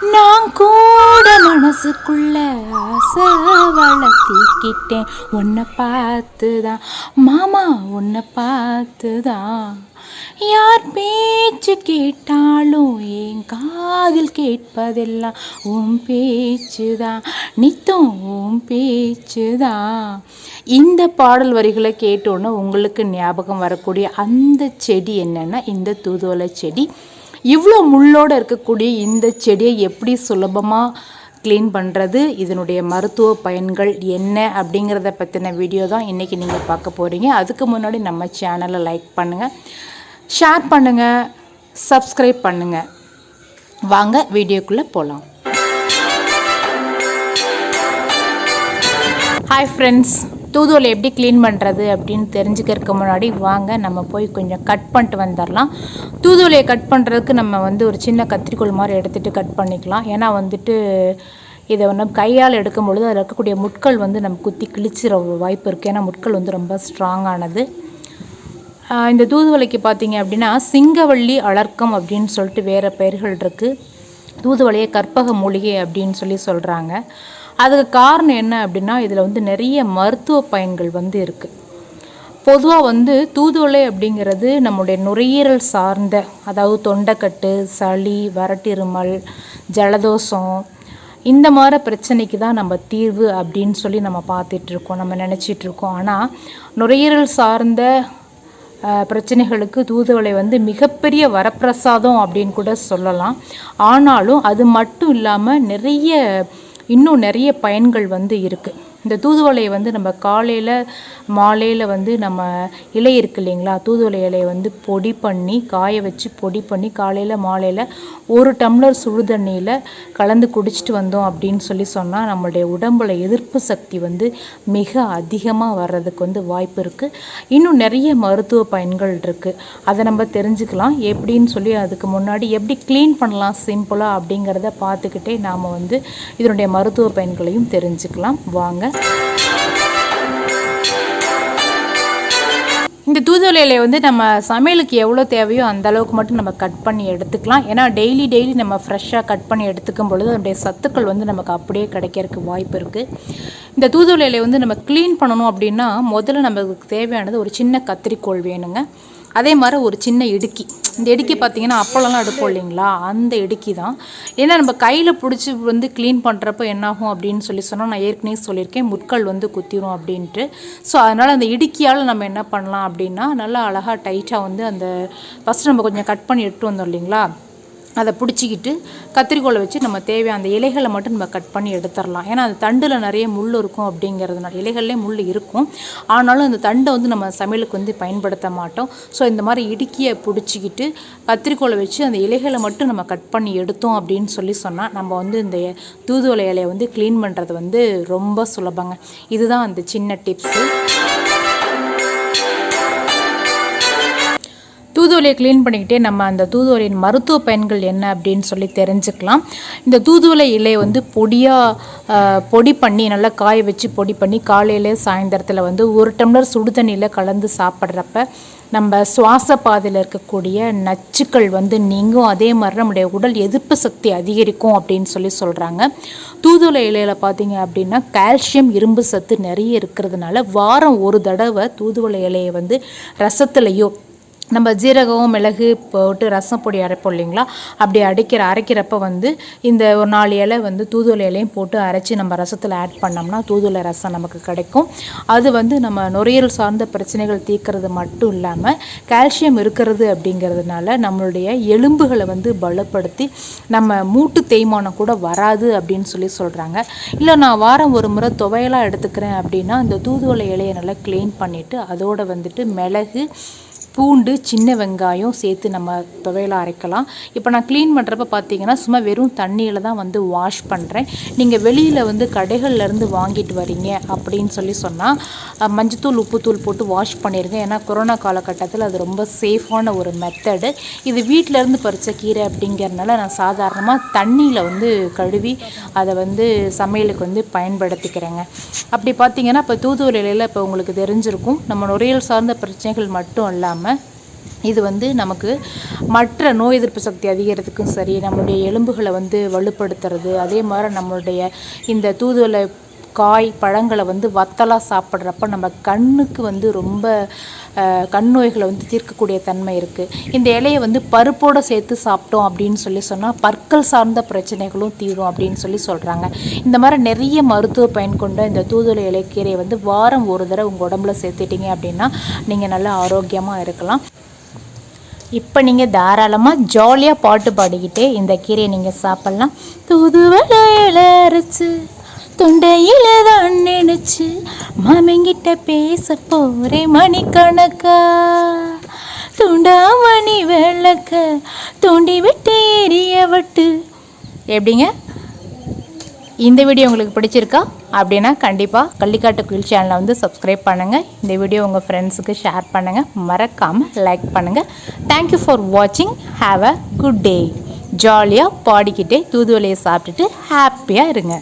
நான் கூட மனசுக்குள்ள ஆசை வளர்த்திக்கிட்டேன். உன்னை பார்த்துதான் மாமா, உன்னை பார்த்துதான். யார் பேச்சு கேட்டாலும் என் காதில் கேட்பதெல்லாம் உன் பேச்சுதான், நித்தம் உன் பேச்சுதான். இந்த பாடல் வரிகளை கேட்டோன்னு உங்களுக்கு ஞாபகம் வரக்கூடிய அந்த செடி என்னென்னா இந்த தூதுவளை செடி. இவ்வளோ முள்ளோடு இருக்கக்கூடிய இந்த செடியை எப்படி சுலபமாக க்ளீன் பண்ணுறது, இதனுடைய மருத்துவ பயன்கள் என்ன அப்படிங்கிறத பற்றின வீடியோ தான் இன்றைக்கி நீங்கள் பார்க்க போகிறீங்க. அதுக்கு முன்னாடி நம்ம சேனலை லைக் பண்ணுங்கள், ஷேர் பண்ணுங்கள், சப்ஸ்கிரைப் பண்ணுங்கள். வாங்க வீடியோக்குள்ளே போகலாம். ஹாய் ஃப்ரெண்ட்ஸ், தூதுவளை எப்படி க்ளீன் பண்ணுறது அப்படின்னு தெரிஞ்சுக்கிறதுக்கு முன்னாடி வாங்க நம்ம போய் கொஞ்சம் கட் பண்ணிட்டு வந்துடலாம். தூதுவளையை கட் பண்ணுறதுக்கு நம்ம ஒரு சின்ன கத்திரிக்கோல் மாதிரி எடுத்துகிட்டு கட் பண்ணிக்கலாம். ஏன்னா இதை நம்ம கையால் எடுக்கும் பொழுது அதில் இருக்கக்கூடிய முட்கள் நம்ம குத்தி கிழிச்சிட வாய்ப்பு இருக்குது. ஏன்னா முட்கள் ரொம்ப ஸ்ட்ராங்கானது. இந்த தூதுவளைக்கு பார்த்தீங்க அப்படின்னா சிங்கவள்ளி அலர்க்கம் அப்படின்னு சொல்லிட்டு வேறு பெயர்கள் இருக்குது. தூதுவளையை கற்பக மூலிகை அப்படின்னு சொல்கிறாங்க. அதுக்கு காரணம் என்ன அப்படின்னா இதில் நிறைய மருத்துவ பயன்கள் இருக்குது. பொதுவாக தூதுவளை அப்படிங்கிறது நம்முடைய நுரையீரல் சார்ந்த, அதாவது தொண்டைக்கட்டு, சளி, வறட்டிருமல், ஜலதோஷம், இந்த மாதிரி பிரச்சனைக்கு தான் நம்ம தீர்வு அப்படின்னு நம்ம பார்த்துட்ருக்கோம், நம்ம நினச்சிட்ருக்கோம். ஆனால் நுரையீரல் சார்ந்த பிரச்சனைகளுக்கு தூதுவளை மிகப்பெரிய வரப்பிரசாதம் அப்படின்னு கூட சொல்லலாம். ஆனாலும் அது மட்டும் இல்லாமல் இன்னும் நிறைய பயன்கள் இருக்குது. இந்த தூதுவளையை நம்ம காலையில் மாலையில் நம்ம இலை இருக்குது இல்லைங்களா, தூதுவளை இலையை பொடி பண்ணி காய வச்சு பொடி பண்ணி காலையில் மாலையில் 1 டம்ளர் சுடு தண்ணியில் கலந்து குடிச்சிட்டு வந்தோம் அப்படின்னு சொன்னால் நம்மளுடைய உடம்பில் எதிர்ப்பு சக்தி மிக அதிகமாக வர்றதுக்கு வாய்ப்பு இருக்குது. இன்னும் நிறைய மருத்துவ பயன்கள் இருக்குது. அதை நம்ம தெரிஞ்சுக்கலாம். எப்படின்னு அதுக்கு முன்னாடி எப்படி க்ளீன் பண்ணலாம் சிம்பிளாக அப்படிங்கிறத பார்த்துக்கிட்டே நாம் இதனுடைய மருத்துவ பயன்களையும் தெரிஞ்சுக்கலாம். வாங்க. இந்த தூதுவளை இலையை நம்ம சமையலுக்கு எவ்வளோ தேவையோ அந்த அளவுக்கு மட்டும் நம்ம கட் பண்ணி எடுத்துக்கலாம். ஏன்னா டெய்லி நம்ம ஃப்ரெஷ்ஷாக கட் பண்ணி எடுத்துக்கும் பொழுது அதனுடைய சத்துக்கள் நமக்கு அப்படியே கிடைக்கிறதுக்கு வாய்ப்பு இருக்குது. இந்த தூதுவளை இலையை நம்ம க்ளீன் பண்ணணும் அப்படின்னா முதல்ல நமக்கு தேவையானது ஒரு சின்ன கத்திரிக்கோல் வேணுங்க. அதே மாதிரி ஒரு சின்ன இடுக்கி. இந்த இடுக்கி பார்த்திங்கன்னா அப்பளம்லாம் எடுப்போம் இல்லைங்களா, அந்த இடுக்கி தான். ஏன்னா நம்ம கையில் பிடிச்சி க்ளீன் பண்ணுறப்போ என்னாகும் அப்படின்னு சொன்னால் நான் ஏற்கனவே சொல்லியிருக்கேன், முட்கள் குத்திரும் அப்படின்ட்டு. ஸோ அதனால் அந்த இடுக்கியால் நம்ம என்ன பண்ணலாம் அப்படின்னா நல்லா அழகாக டைட்டாக அந்த ஃபஸ்ட்டு நம்ம கொஞ்சம் கட் பண்ணி எடுத்து வந்தோம் இல்லைங்களா, அதை பிடிச்சிக்கிட்டு கத்திரிக்கோலை வச்சு நம்ம தேவையான அந்த இலைகளை மட்டும் நம்ம கட் பண்ணி எடுத்துடலாம். ஏன்னா அந்த தண்டில் நிறைய முள் இருக்கும் அப்படிங்கிறதுனால, இலைகள்லேயே முள் இருக்கும், ஆனாலும் அந்த தண்டை நம்ம சமையலுக்கு பயன்படுத்த மாட்டோம். ஸோ இந்த மாதிரி இடுக்கியை பிடிச்சிக்கிட்டு கத்திரிக்கோலை வச்சு அந்த இலைகளை மட்டும் நம்ம கட் பண்ணி எடுத்தோம் அப்படின்னு சொன்னால் நம்ம இந்த தூதுவளை இலையை க்ளீன் பண்ணுறது ரொம்ப சுலபங்க. இதுதான் அந்த சின்ன டிப்ஸு. தூதுவளையை க்ளீன் பண்ணிக்கிட்டே நம்ம அந்த தூதுவளையின் மருத்துவ பயன்கள் என்ன அப்படின்னு தெரிஞ்சுக்கலாம். இந்த தூதுவளை இலையை பொடி பண்ணி நல்லா காய வச்சு பொடி பண்ணி காலையில் சாயந்தரத்தில் 1 டம்ளர் சுடு தண்ணியில் கலந்து சாப்பிட்றப்ப நம்ம சுவாச பாதையில் இருக்கக்கூடிய நச்சுக்கள் நீங்கும். அதே மாதிரி நம்முடைய உடல் எதிர்ப்பு சக்தி அதிகரிக்கும் அப்படின்னு சொல்கிறாங்க. தூதுவளை இலையில் பார்த்தீங்க அப்படின்னா கால்சியம், இரும்பு சத்து நிறைய இருக்கிறதுனால வாரம் 1 தடவை தூதுவளை இலையை ரசத்துலையோ நம்ம ஜீரகம் மிளகு போட்டு ரசம் பொடி அரைப்போம் இல்லைங்களா, அப்படி அரைக்கிறப்ப இந்த ஒரு 4 இலை தூதுவளை இலையும் போட்டு அரைச்சி நம்ம ரசத்தில் ஆட் பண்ணோம்னா தூதுவளை ரசம் நமக்கு கிடைக்கும். அது நம்ம நுரையீரல் சார்ந்த பிரச்சனைகள் தீர்க்கறது மட்டும் இல்லாமல் கால்சியம் இருக்கிறது அப்படிங்கிறதுனால நம்மளுடைய எலும்புகளை பலப்படுத்தி நம்ம மூட்டு தேய்மானம் கூட வராது அப்படின்னு சொல்கிறாங்க. இல்லை நான் வாரம் 1 முறை துவையலாக எடுத்துக்கிறேன் அப்படின்னா இந்த தூதுவளை இலையை நல்லா க்ளீன் பண்ணிவிட்டு அதோடு மிளகு, பூண்டு, சின்ன வெங்காயம் சேர்த்து நம்ம துவையலாக அரைக்கலாம். இப்போ நான் க்ளீன் பண்ணுறப்ப பார்த்தீங்கன்னா சும்மா வெறும் தண்ணியில் தான் வாஷ் பண்ணுறேன். நீங்கள் வெளியில் கடைகள்லேருந்து வாங்கிட்டு வரீங்க அப்படின்னு சொன்னால் மஞ்சத்தூள், உப்புத்தூள் போட்டு வாஷ் பண்ணிடுங்க. ஏன்னா கொரோனா காலகட்டத்தில் அது ரொம்ப சேஃபான ஒரு மெத்தடு. இது வீட்டிலேருந்து பறித்த கீரை அப்படிங்கிறதுனால நான் சாதாரணமாக தண்ணியில் கழுவி அதை சமையலுக்கு பயன்படுத்திக்கிறேங்க. அப்படி பார்த்தீங்கன்னா இப்போ தூதுவளை இலையில் இப்போ உங்களுக்கு தெரிஞ்சிருக்கும், நம்ம நுரையீரல் சார்ந்த பிரச்சனைகள் மட்டும் இல்லாமல் இது வந்து நமக்கு மற்ற நோய் எதிர்ப்பு சக்தி அதிகரிக்கிறதுக்கும் சரி, நம்மளுடைய எலும்புகளை வந்து வலுப்படுத்துறது, அதே மாதிரி நம்மளுடைய இந்த தூதுவளை காய் பழங்களை வந்து வத்தலாக சாப்பிட்றப்ப நம்ம கண்ணுக்கு வந்து ரொம்ப கண் நோய்களை வந்து தீர்க்கக்கூடிய தன்மை இருக்குது. இந்த இலையை வந்து பருப்போடு சேர்த்து சாப்பிட்டோம் அப்படின்னு சொன்னால் பற்கள் சார்ந்த பிரச்சனைகளும் தீரும் அப்படின்னு சொல்கிறாங்க. இந்த மாதிரி நிறைய மருத்துவ பயன் கொண்ட இந்த தூதுவளை இலைக்கீரையை வந்து வாரம் ஒரு தடவை உங்கள் உடம்புல சேர்த்துட்டிங்க அப்படின்னா நீங்கள் நல்லா ஆரோக்கியமாக இருக்கலாம். இப்போ நீங்கள் தாராளமாக ஜாலியாக பாட்டு பாடிக்கிட்டே இந்த கீரையை நீங்கள் சாப்பிட்லாம். தூதுவளையில அரைச்சு தொண்டையில தான் நினைச்சு மாமங்கிட்ட பேச போகிறேன் மணிக்கணக்கா, துண்டாமணி விளக்க தூண்டி விட்டு எரிய விட்டு. எப்படிங்க, இந்த வீடியோ உங்களுக்கு பிடிச்சிருக்கா அப்படின்னா கண்டிப்பாக கள்ளிக்காட்டு குயில் சேனலை வந்து சப்ஸ்கிரைப் பண்ணுங்கள். இந்த வீடியோ உங்கள் ஃப்ரெண்ட்ஸுக்கு ஷேர் பண்ணுங்கள், மறக்காமல் லைக் பண்ணுங்கள். தேங்க்யூ ஃபார் வாட்சிங். Have a good day. ஜாலியாக பாடிக்கிட்டே தூதுவளையை சாப்பிட்டுட்டு ஹாப்பியாக இருங்க.